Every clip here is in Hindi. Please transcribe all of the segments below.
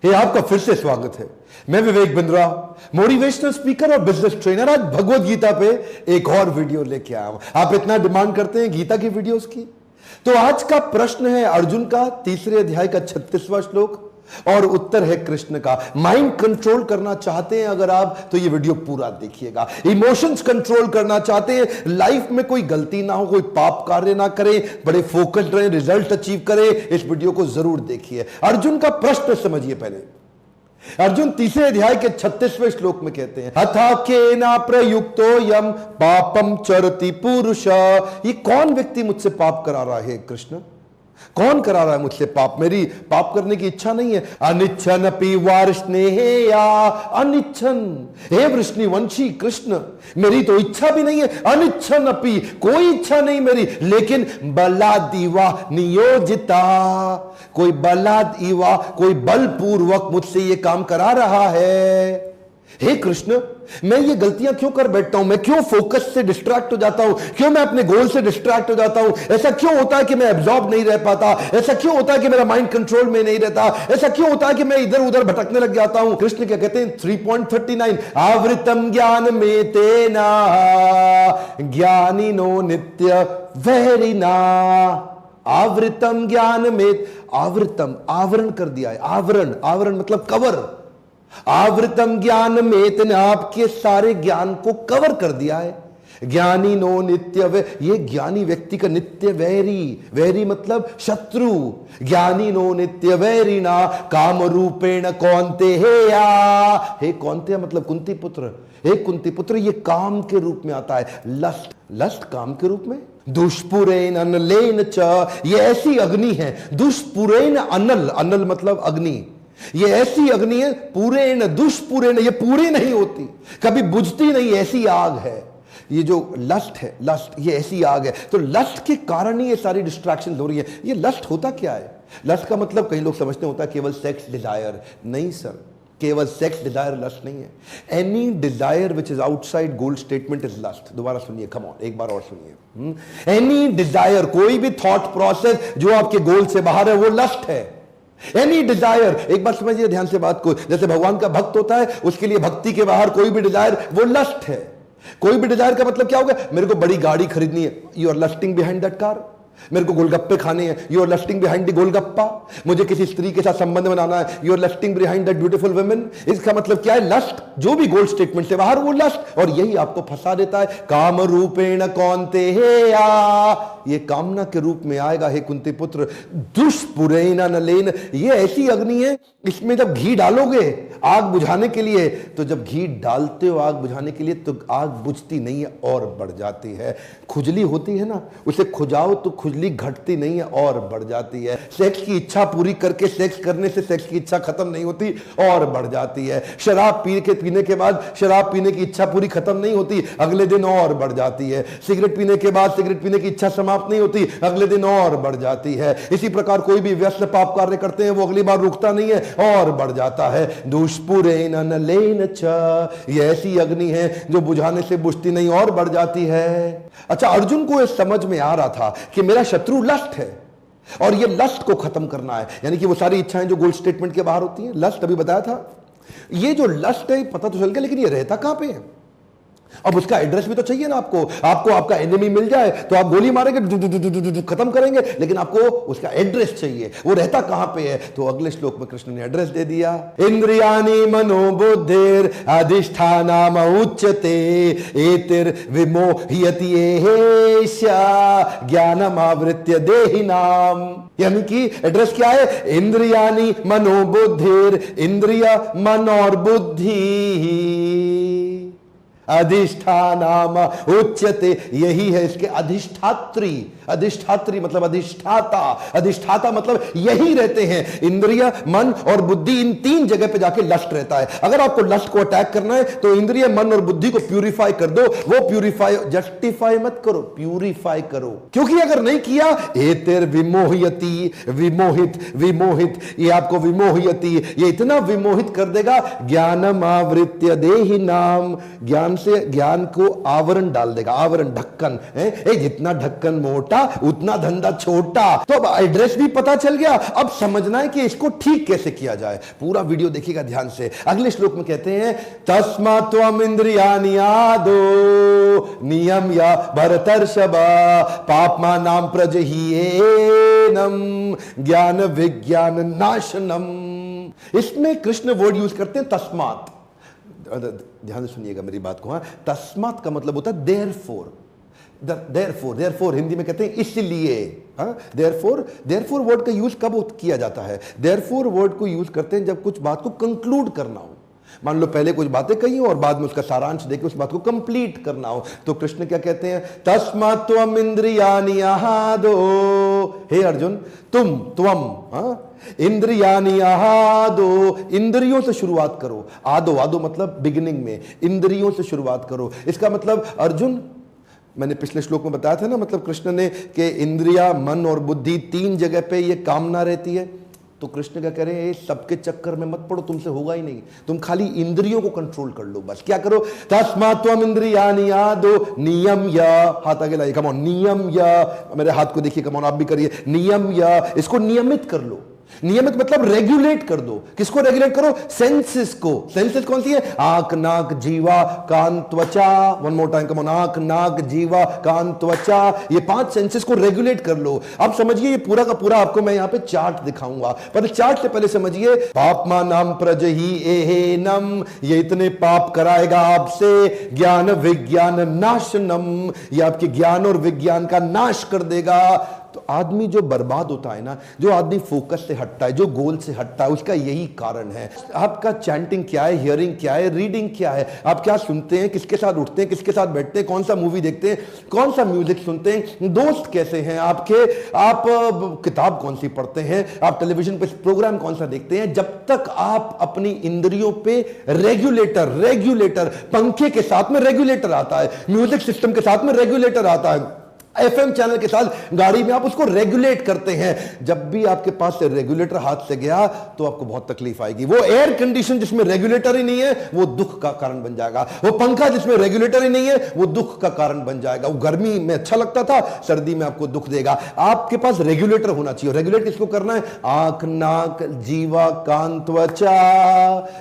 हे आपका फिर से स्वागत है। मैं विवेक बिंद्रा, मोटिवेशनल स्पीकर और बिजनेस ट्रेनर, आज भगवत गीता पे एक और वीडियो लेके आया हूं। आप इतना डिमांड करते हैं गीता की वीडियोस की, तो आज का प्रश्न है अर्जुन का 3 अध्याय का 36वां श्लोक और उत्तर है कृष्ण का। माइंड कंट्रोल करना चाहते हैं अगर आप, तो ये वीडियो पूरा देखिएगा। इमोशंस कंट्रोल करना चाहते हैं, लाइफ में कोई गलती ना हो, कोई पाप कार्य ना करें, बड़े फोकस्ड रहें, रिजल्ट अचीव करें, इस वीडियो को जरूर देखिए। अर्जुन का प्रश्न समझिए पहले। अर्जुन 3 अध्याय के 36वें श्लोक में कहते हैं, अथा केना प्रयुक्तो यम पापम चरति पुरुष। ये कौन व्यक्ति मुझसे पाप करा रहा है कृष्ण? कौन करा रहा है मुझसे पाप? मेरी पाप करने की इच्छा नहीं है। अनिच्छन अपि वार्ष्णेया, अनिच्छन, हे वृष्णिवंशी कृष्ण, मेरी तो इच्छा भी नहीं है। अनिच्छन अपि, कोई इच्छा नहीं मेरी, लेकिन बलादिवा नियोजिता, कोई बलादिवा, कोई बलपूर्वक मुझसे ये काम करा रहा है। हे कृष्ण, मैं ये गलतियां क्यों कर बैठता हूं? मैं क्यों फोकस से डिस्ट्रैक्ट हो जाता हूं? क्यों मैं अपने गोल से डिस्ट्रैक्ट हो जाता हूं? ऐसा क्यों होता है कि मैं एब्जॉर्ब नहीं रह पाता? ऐसा क्यों होता है कि मेरा माइंड कंट्रोल में नहीं रहता? ऐसा क्यों होता है कि मैं इधर उधर भटकने लग जाता हूं? कृष्ण क्या कहते हैं 3.39, आवृतम ज्ञान में तेना ज्ञानिनो नित्य वैरिना। आवृतम ज्ञान में, आवृतम आवरण कर दिया है। आवरण, आवरण मतलब कवर। आवृतम ज्ञान में तेने आपके सारे ज्ञान को कवर कर दिया है। ज्ञानी नो नित्य वे, ये ज्ञानी व्यक्ति का नित्य वैरी, वैरी मतलब शत्रु। ज्ञानी नो नित्य वैरी ना काम रूपेण कौन्ते हे या, हे कौन्ते मतलब कुंती पुत्र, हे कुंती पुत्र, ये काम के रूप में आता है। लस्ट, लस्ट काम के रूप में। दुष्पुरेन अनलेन च, ये ऐसी अग्नि है। दुष्पुरेन अनल, अनल मतलब अग्नि, ये ऐसी अग्नि है। पूरेण, दुष्पुरेण, ये पूरी नहीं होती, कभी बुझती नहीं, ऐसी आग है। ये जो लस्ट है, लस्ट, ये ऐसी आग है। तो लस्ट के कारण ही ये सारी डिस्ट्रैक्शन हो रही है। ये लस्ट होता क्या है? लस्ट का मतलब कई लोग समझते होता है केवल सेक्स डिजायर। नहीं सर, केवल सेक्स डिजायर लस्ट नहीं है। Any desire which is outside goal statement is lust. दोबारा सुनिए, कम ऑन, एक बार और सुनिए। एनी डिजायर, कोई भी थॉट प्रोसेस जो आपके गोल से बाहर है, वो लस्ट है। एनी डिजायर, एक बार समझिए ध्यान से बात को, जैसे भगवान का भक्त होता है, उसके लिए भक्ति के बाहर कोई भी डिजायर वो लस्ट है। कोई भी डिजायर का मतलब क्या होगा? मेरे को बड़ी गाड़ी खरीदनी है, you are lusting behind that car. मेरे को गोलगप्पे खाने हैं, you are lusting behind the golgappa. मुझे किसी स्त्री के साथ संबंध बनाना है, you are lusting behind that beautiful women. इसका मतलब क्या है? लस्ट, जो भी गोल स्टेटमेंट से बाहर वो लस्ट, और यही आपको फंसा देता है। काम रूपेण कौन्ते हे या, ये कामना के रूप में आएगा हे कुंती पुत्र। दुष्पुरेन नलेन, ये ऐसी अग्नि है, इसमें जब घी डालोगे आग बुझाने के लिए, तो जब घी डालते हो आग बुझाने के लिए, तो आग बुझती नहीं है और बढ़ जाती है। खुजली होती है ना, उसे खुजाओ तो खुजली घटती नहीं है और बढ़ जाती है। सेक्स की इच्छा पूरी करके सेक्स करने से सेक्स की इच्छा खत्म नहीं होती और बढ़ जाती है। शराब पीने के बाद शराब पीने की इच्छा पूरी खत्म नहीं होती, अगले दिन और बढ़ जाती है। सिगरेट पीने के बाद सिगरेट पीने की इच्छा समाप्त नहीं होती, अगले दिन और बढ़ जाती है। इसी प्रकार कोई भी व्यस्त पाप कार्य करते हैं, वो अगली बार रुकता नहीं है और बढ़ जाता है। दुष्पुरेन अनलेन च, ये ऐसी अग्नि है जो बुझाने से बुझती नहीं और बढ़ जाती है। अच्छा, अर्जुन को यह समझ में आ रहा था कि मेरा शत्रु लस्ट है और ये लस्ट को खत्म करना है, यानी कि वो सारी इच्छाएं जो गोल स्टेटमेंट के बाहर होती हैं। लस्ट अभी बताया था, ये जो लस्ट है पता तो चल गया, लेकिन ये रहता कहां पे है? अब उसका एड्रेस भी तो चाहिए ना आपको। आपको आपका एनिमी मिल जाए तो आप गोली मारेंगे, खत्म करेंगे, लेकिन आपको उसका एड्रेस चाहिए। वो रहता कहां पे है? तो अगले श्लोक में कृष्ण ने एड्रेस दे दिया। इंद्रियाणि मनोबुद्धिर अधिष्ठानम उच्यते एतिर विमोह्यति एषा ज्ञानम आवृत्य देहिनाम। यानी कि एड्रेस क्या है? इंद्रियाणि मनोबुद्धिर, इंद्रिय मन और बुद्धि अधिष्ठानाम उच्यते, यही है इसके अधिष्ठात्री। अधिष्ठात्री मतलब अधिष्ठाता, अधिष्ठाता मतलब यही रहते हैं। इंद्रिय, मन और बुद्धि, इन 3 जगह पे जाके लस्ट रहता है। अगर आपको लस्ट को अटैक करना है तो इंद्रिय, मन और बुद्धि को प्यूरिफाई कर दो। वो प्यूरिफाई, जस्टिफाई मत करो, प्यूरिफाई करो। क्योंकि अगर नहीं किया, एतिर विमोहयति, विमोहित, विमोहित, ये आपको विमोहयति, ये इतना विमोहित कर देगा। ज्ञानम आवृत्य देहि नाम, ज्ञान ज्ञान से ज्ञान को आवरण डाल देगा, आवरण, ढक्कन है, जितना ढक्कन मोटा उतना धंधा छोटा। तो अब एड्रेस भी पता चल गया, अब समझना है कि इसको ठीक कैसे किया जाए। पूरा वीडियो देखिएगा ध्यान से। अगले श्लोक में कहते हैं तस्मात् त्वम् इंद्रियाणि आदो नियम या भरतर्षभा पाप्मानां प्रजह्येनम ज्ञान विज्ञान नाशनम। इसमें कृष्ण वर्ड यूज करते हैं तस्मात्। ध्यान से सुनिएगा मेरी बात को। तस्मात् का मतलब होता है देयरफॉर। देयरफॉर हिंदी में कहते हैं इसलिए। देयरफॉर वर्ड का यूज कब किया जाता है? देयरफॉर वर्ड को यूज करते हैं जब कुछ बात को कंक्लूड करना हो। मान लो पहले कुछ बातें कही हो और बाद में उसका सारांश देके उस बात को कंप्लीट करना हो, तो कृष्ण क्या कहते हैं? तस्मात् त्वम् इंद्रियाणि आदो। हे अर्जुन, त्वम इंद्रियाणि आदो, इंद्रियों से शुरुआत करो। आदो, आदो मतलब बिगिनिंग में, इंद्रियों से शुरुआत करो। इसका मतलब अर्जुन, मैंने पिछले श्लोक में बताया था ना, मतलब कृष्ण ने कि इंद्रिया, मन और बुद्धि तीन जगह पे ये कामना रहती है। तो कृष्ण क्या कह रहे हैं? सबके चक्कर में मत पड़ो, तुमसे होगा ही नहीं। तुम खाली इंद्रियों को कंट्रोल कर लो बस। क्या करो? तस्मात् त्वम् इंद्रियाणि आदो नियम या, हाथ आगे लाइए, कम ऑन, नियम या, मेरे हाथ को देखिए, कम ऑन, आप भी करिए, नियम या, इसको नियमित कर लो। नियमित मतलब रेगुलेट कर दो। किसको रेगुलेट करो? सेंसेस को। सेंसेस कौन सी है? आंख, नाक, जीवा, कान, त्वचा। One more time, come on, आंख, नाक, जीवा, कान, त्वचा, ये 5 सेंसेस को रेगुलेट कर लो। अब समझिए ये पूरा का पूरा आपको मैं यहां पे चार्ट दिखाऊंगा, पर चार्ट से पहले समझिए पाप्मानां प्रजह्येनम, ये इतने पाप कराएगा आपसे। ज्ञान विज्ञान नाशनम, ये आपके ज्ञान और विज्ञान का नाश कर देगा। तो आदमी जो बर्बाद होता है ना, जो आदमी फोकस से हटता है, जो गोल से हटता है, उसका यही कारण है। आपका चैंटिंग क्या है, हियरिंग क्या है, रीडिंग क्या है, आप क्या सुनते हैं, किसके साथ उठते हैं, किसके साथ बैठते हैं, कौन सा मूवी देखते हैं, कौन सा म्यूजिक सुनते हैं, दोस्त कैसे हैं आपके, आप किताब कौन सी पढ़ते हैं, आप टेलीविजन पे प्रोग्राम कौन सा देखते हैं। जब तक आप अपनी इंद्रियों पे रेगुलेटर, पंखे के साथ में रेगुलेटर आता है, म्यूजिक सिस्टम के साथ में रेगुलेटर आता है, एफएम चैनल के साथ गाड़ी में आप उसको रेगुलेट करते हैं। जब भी आपके पास से रेगुलेटर हाथ से गया तो आपको बहुत तकलीफ आएगी। वो एयर कंडीशन जिसमें रेगुलेटर ही नहीं है वो दुख का कारण बन जाएगा। वो पंखा जिसमें रेगुलेटर ही नहीं है वो दुख का कारण बन जाएगा। वो गर्मी में अच्छा लगता था, सर्दी में आपको दुख देगा। आपके पास रेगुलेटर होना चाहिए। रेगुलेट किसको करना है? आंख, नाक, जीवा, कान, त्वचा।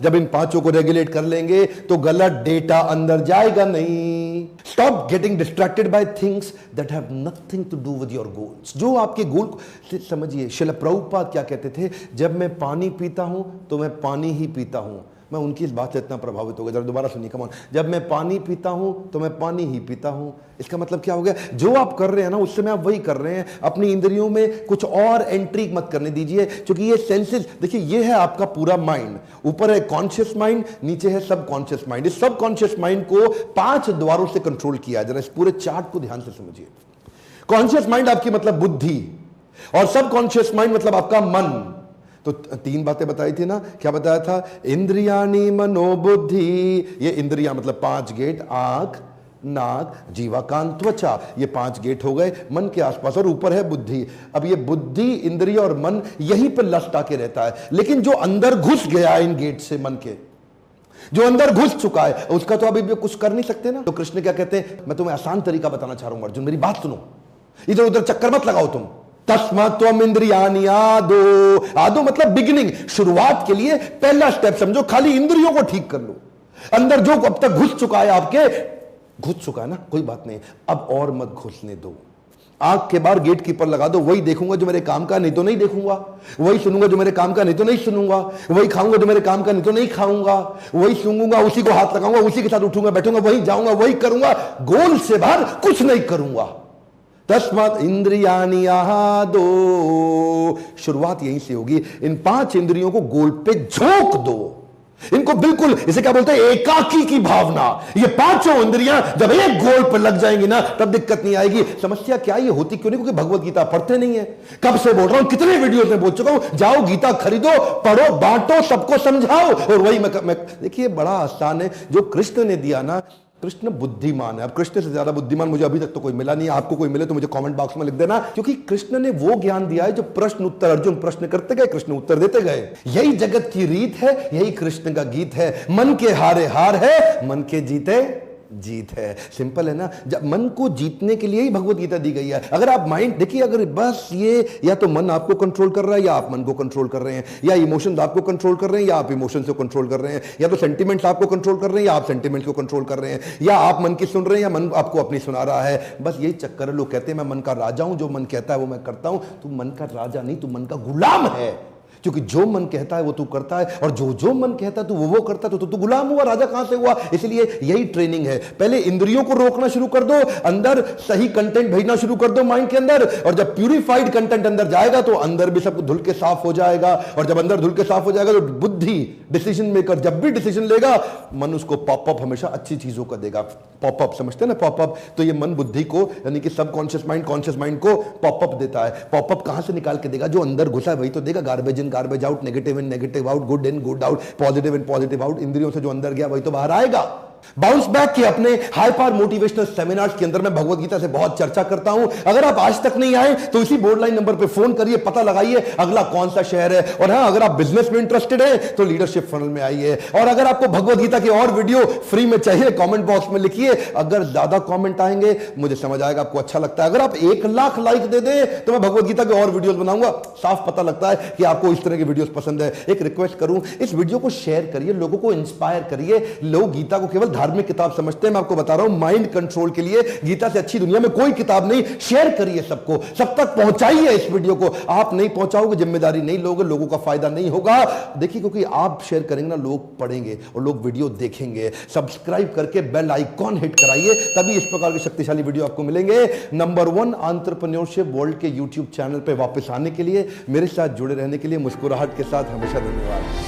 जब इन 5 को रेगुलेट कर लेंगे तो गलत डेटा अंदर जाएगा नहीं। Stop getting distracted by things that have nothing to do with your goals। जो आपके गोल समझिए। श्रील प्रभुपाद क्या कहते थे? जब मैं पानी पीता हूं तो मैं पानी ही पीता हूं। मैं उनकी इस बात से इतना प्रभावित हो गया। जरा दोबारा सुनिए, कम ऑन। जब मैं पानी पीता हूं तो मैं पानी ही पीता हूं। इसका मतलब क्या हो गया? जो आप कर रहे हैं ना उस समय आप वही कर रहे हैं। अपनी इंद्रियों में कुछ और एंट्री मत करने दीजिए, क्योंकि ये सेंसेस, देखिए ये है आपका पूरा माइंड। ऊपर है कॉन्शियस माइंड, नीचे है सबकॉन्शियस माइंड। इस सबकॉन्शियस माइंड को 5 द्वारों से कंट्रोल किया। जरा इस पूरे चार्ट को ध्यान से समझिए। कॉन्शियस माइंड आपकी मतलब बुद्धि, और सबकॉन्शियस माइंड मतलब आपका मन। तो 3 बातें बताई थी ना, क्या बताया था? इंद्रियाणि मनोबुद्धि। ये इंद्रिया मतलब 5 गेट, आंख, नाक, जीवा, कान, त्वचा, ये 5 गेट हो गए मन के आसपास, और ऊपर है बुद्धि। अब ये बुद्धि, इंद्रिय और मन यहीं पर लस्ट आके रहता है। लेकिन जो अंदर घुस गया इन गेट से, मन के जो अंदर घुस चुका है, उसका तो अभी भी कुछ कर नहीं सकते ना। तो कृष्ण क्या कहते हैं? मैं तुम्हें आसान तरीका बताना चाह रहा हूं अर्जुन, मेरी बात सुनो, इधर उधर चक्कर मत लगाओ तुम। तस्मात् त्वम् इंद्रियाणि आदो। आदो मतलब बिगिनिंग, शुरुआत के लिए पहला स्टेप समझो। खाली इंद्रियों को ठीक कर लो। अंदर जो अब तक घुस चुका है आपके, घुस चुका है ना, कोई बात नहीं, अब और मत घुसने दो। आंख के बाहर गेट कीपर लगा दो। वही देखूंगा जो मेरे काम का, नहीं तो नहीं देखूंगा। वही सुनूंगा जो मेरे काम का, नहीं तो नहीं सुनूंगा। वही खाऊंगा जो मेरे काम का, नहीं तो नहीं खाऊंगा। वही सूंघूंगा, उसी को हाथ लगाऊंगा, उसी के साथ उठूंगा, बैठूंगा, वही जाऊंगा, वही करूंगा। गोल से बाहर कुछ नहीं करूंगा। तस्मात् इंद्रियाणि आदो। शुरुआत यहीं से होगी। इन 5 इंद्रियों को गोल पे झोंक दो। इनको बिल्कुल, इसे क्या बोलते हैं? एकाकी की भावना। ये 5 इंद्रियां जब एक गोल पर लग जाएंगी ना, तब दिक्कत नहीं आएगी। समस्या क्या ये होती क्यों नहीं? क्योंकि भगवत गीता पढ़ते नहीं है। कब से बोल रहा हूं, कितने वीडियो में बोल चुका हूं, जाओ गीता खरीदो, पढ़ो, बांटो, सबको समझाओ। और वही मैं देखिए, बड़ा आसान है जो कृष्ण ने दिया ना। कृष्ण बुद्धिमान है। अब कृष्ण से ज्यादा बुद्धिमान मुझे अभी तक तो कोई मिला नहीं। आपको कोई मिले तो मुझे कमेंट बॉक्स में लिख देना, क्योंकि कृष्ण ने वो ज्ञान दिया है जो प्रश्न उत्तर, अर्जुन प्रश्न करते गए, कृष्ण उत्तर देते गए। यही जगत की रीत है, यही कृष्ण का गीत है। मन के हारे हार है, मन के जीते जीत है। सिंपल है ना। जब मन को जीतने के लिए ही भगवत गीता दी गई है। अगर आप माइंड देखिए, अगर बस ये या तो मन आपको कंट्रोल कर रहा है या आप मन को कंट्रोल कर रहे हैं, या इमोशंस आपको कंट्रोल कर रहे हैं या आप इमोशंस को कंट्रोल कर रहे हैं, या तो सेंटिमेंट्स आपको कंट्रोल कर रहे हैं या आप सेंटिमेंट्स को कंट्रोल कर रहे हैं, या आप मन की सुन रहे हैं या मन आपको अपनी सुना रहा है। बस यही चक्कर है। लोग कहते हैं मैं मन का राजा हूं, जो मन कहता है वो मैं करता हूं। तू मन का राजा नहीं, तू मन का गुलाम है। क्योंकि जो मन कहता है वो तू करता है, और जो जो मन कहता है तू वो करता है, तो तू गुलाम हुआ, राजा कहां से हुआ। इसलिए यही ट्रेनिंग है। पहले इंद्रियों को रोकना शुरू कर दो, अंदर सही कंटेंट भेजना शुरू कर दो माइंड के अंदर, और जब प्यूरिफाइड कंटेंट अंदर जाएगा तो अंदर भी सब धुल के साफ हो जाएगा। और जब अंदर धुल के साफ हो जाएगा तो बुद्धि, डिसीजन मेकर जब भी डिसीजन लेगा, मन उसको पॉपअप हमेशा अच्छी चीजों का देगा। पॉपअप समझते हैं ना, पॉपअप। तो ये मन बुद्धि को, यानी कि सबकॉन्शियस माइंड कॉन्शियस माइंड को पॉपअप देता है। पॉपअप कहां से निकाल के देगा? जो अंदर घुसा है वही तो देगा। Garbage in garbage out, negative in negative out, good in good out, positive in positive out. इंद्रियों से जो अंदर गया वही तो बाहर आएगा। बाउंस बैक के अपने हाई पावर मोटिवेशनल सेमिनार्स के अंदर मैं भगवत गीता से बहुत चर्चा करता हूं। अगर आप आज तक नहीं आए तो इसी बोर्ड लाइन नंबर पे फोन करिए, पता लगाइए अगला कौन सा शहर है। और हां, अगर आप बिजनेस में इंटरेस्टेड हैं तो लीडरशिप फनल में आइए। और अगर आपको भगवत गीता के और वीडियो फ्री में चाहिए, कमेंट बॉक्स में लिखिए। अगर ज्यादा कमेंट आएंगे मुझे समझ आएगा आपको अच्छा लगता है। अगर आप 1 लाख लाइक दे दें तो मैं भगवत गीता के और वीडियोस बनाऊंगा। साफ पता लगता है कि आपको इस तरह के वीडियोस पसंद है। एक रिक्वेस्ट करूं, इस वीडियो को शेयर करिए, लोगों को इंस्पायर करिए। लोग गीता को केवल धार्मिक किताब समझते हैं। मैं आपको बता रहा हूं, माइंड कंट्रोल के लिए गीता से अच्छी दुनिया में कोई किताब नहीं। शेयर करिए, सबको, सब तक पहुंचाइए इस वीडियो को। आप नहीं पहुंचाओगे, जिम्मेदारी नहीं लोगे, लोगों का फायदा नहीं होगा। देखिए, क्योंकि आप शेयर करेंगे ना, लोग पढ़ेंगे और लोग वीडियो देखेंगे। सब्सक्राइब करके बेल आइकॉन हिट कराइए, तभी इस प्रकार के शक्तिशाली वीडियो आपको मिलेंगे। नंबर 1 एंटरप्रेन्योरशिप वर्ल्ड के यूट्यूब चैनल पे वापस आने के लिए, मेरे साथ जुड़े रहने के लिए, मुस्कुराहट के साथ हमेशा धन्यवाद।